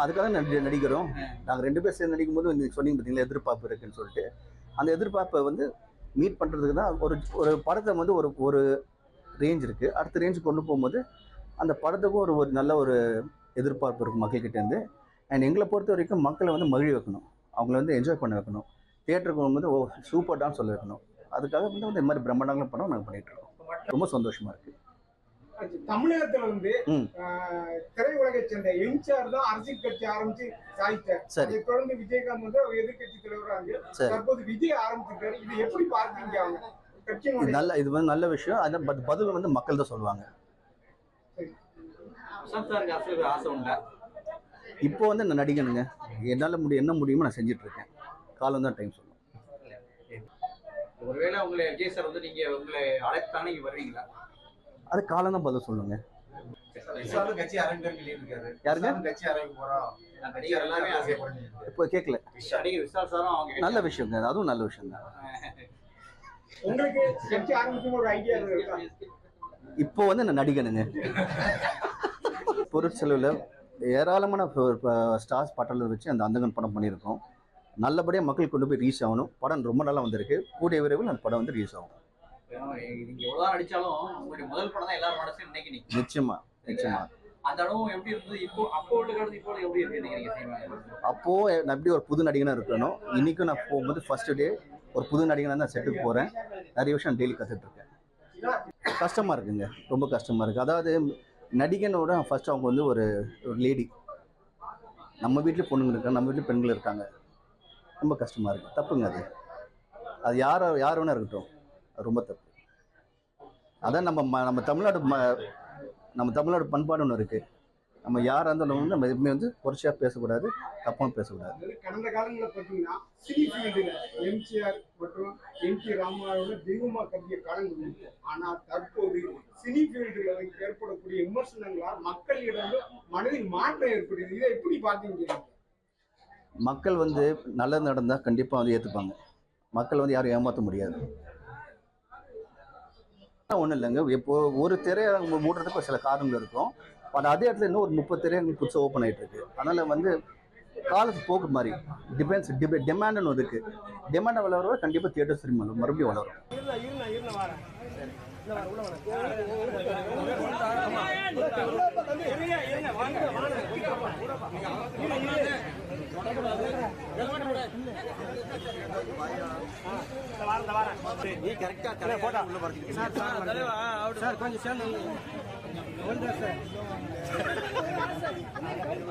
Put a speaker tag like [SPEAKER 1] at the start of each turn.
[SPEAKER 1] அதுக்காக நடிக்கிறோம். நாங்கள் 2 பேர் சேர்ந்து நடிக்கும் போது நீங்கள் சொன்னீங்க பார்த்தீங்களா, எதிர்பார்ப்பு இருக்குன்னு சொல்லிட்டு. அந்த எதிர்பார்ப்பை வந்து மீட் பண்ணுறதுக்கு தான் ஒரு படத்தை வந்து ஒரு ரேஞ்ச் இருக்குது. அடுத்த ரேஞ்சு கொண்டு போகும்போது அந்த படத்துக்கும் ஒரு நல்ல ஒரு எதிர்பார்ப்பு இருக்கும் மக்கள்கிட்டேருந்து. அண்ட் எங்களை பொறுத்த வரைக்கும் மக்களை வந்து மகிழ வைக்கணும், அவங்கள வந்து என்ஜாய் பண்ண வைக்கணும், தியேட்டருக்கு போகும்போது சூப்பர் டான்னு சொல்ல வைக்கணும். அதுக்காக வந்து இந்த மாதிரி பிரம்மாண்டங்களும் படம் நாங்கள் பண்ணிகிட்ருக்கோம். ரொம்ப சந்தோஷமாக இருக்குது.
[SPEAKER 2] தமிழகத்துல வந்து திரையுலகை சேர்ந்த எம்ஜிஆர் தான் அரசியல் கட்சி ஆரம்பிச்சு சாதித்தார். அதை தொடர்ந்து விஜயகாந்த் வந்து எதிர்கட்சி தலைவராக தற்போது விஜய் ஆரம்பிச்சிருக்காரு. இது எப்படி பார்த்தீங்க? அவங்க கட்சியினுடைய
[SPEAKER 1] இது வந்து நல்ல விஷயம். அந்த பதில் வந்து மக்கள் தான் சொல்லுவாங்க. இப்போ வந்து நான் நடிகனுங்க, என்னால் என்ன முடியுமோ நான் செஞ்சுட்டு இருக்கேன். காலம் தான் டைம் சொல்லும்.
[SPEAKER 3] ஒருவேளை உங்களை விஜய் சார் வந்து நீங்க உங்களை அழைத்தானே நீங்க வருவீங்களா?
[SPEAKER 1] அது காலம் தான் பதில் சொல்லுங்க. இப்போ கேட்கல. நல்ல விஷயம் தான், அதுவும் நல்ல விஷயம் தான். இப்போ வந்து நான் நடிகனுங்க. பொருட்செலவில் ஏராளமான ஸ்டார்ஸ் பட்டலில் வச்சு அந்த அந்தகன் படம் பண்ணியிருக்கோம். நல்லபடியாக மக்கள் கொண்டு போய் ரீச் ஆகணும். படம் ரொம்ப நல்லா வந்திருக்கு. கூடிய விரைவில் அந்த படம் வந்து ரீச் ஆகும். நிச்சயமா நிச்சயமா. அப்போ நான் எப்படி ஒரு புது நடிகனா இருக்கணும். இன்னைக்கும் நான் போகும்போது ஃபர்ஸ்ட் டே ஒரு புது நடிகனா தான் செட்டுக்கு போறேன். நிறைய விஷயம் டெய்லி கத்துட்டு இருக்கேன். கஷ்டமா இருக்குங்க, ரொம்ப கஷ்டமா இருக்கு. அதாவது நடிகனோட ஃபர்ஸ்ட் அவங்க வந்து ஒரு லேடி. நம்ம வீட்லேயும் பொண்ணுங்க இருக்காங்க, நம்ம வீட்லேயும் பெண்கள் இருக்காங்க. ரொம்ப கஷ்டமா இருக்கு. தப்புங்க அது யார் வேணா இருக்கட்டும், ரொம்ப தப்பு. அதான் நம்ம தமிழ்நாடு பண்பாடு ஒன்று இருக்கு. நம்ம யாராக இருந்தாலும் வந்து நம்ம எதுவுமே வந்து குறைச்சியா பேசக்கூடாது, தப்பாக பேசக்கூடாது.
[SPEAKER 2] கடந்த காலங்களில் பார்த்தீங்கன்னா சினி ஃபீல்டில் எம்ஜிஆர் மற்றும் எம்டி ராமராவோட தெய்வமா கருதிய காலங்கள். ஆனால் தற்போது சினி ஃபீல்டில் ஏற்படக்கூடிய விமர்சனங்களால் மக்களிடம் மனதில் மாற்றம் ஏற்படுது. இதை எப்படி பார்த்தீங்க?
[SPEAKER 1] மக்கள் வந்து நல்லது நடந்தால் கண்டிப்பாக வந்து ஏற்றுப்பாங்க. மக்கள் வந்து யாரும் ஏமாற்ற முடியாது. ஒன்றும் இல்லைங்க, இப்போ ஒரு திரையரங்கு மூடுறதுக்கு சில காரணங்கள் இருக்கும். பட் அதே இடத்துல இன்னும் ஒரு 30 திரையரங்கு புதுசாக ஓப்பன் ஆகிட்டு இருக்கு. அதனால் வந்து காலத்து போக்கு மாதிரி டிமாண்டுன்னு இருக்கு. டிமாண்டை வளர கண்டிப்பாக தியேட்டர் சினிமா மறுபடியும் வளரும்.
[SPEAKER 3] நீ கரெக்டா கொஞ்சம்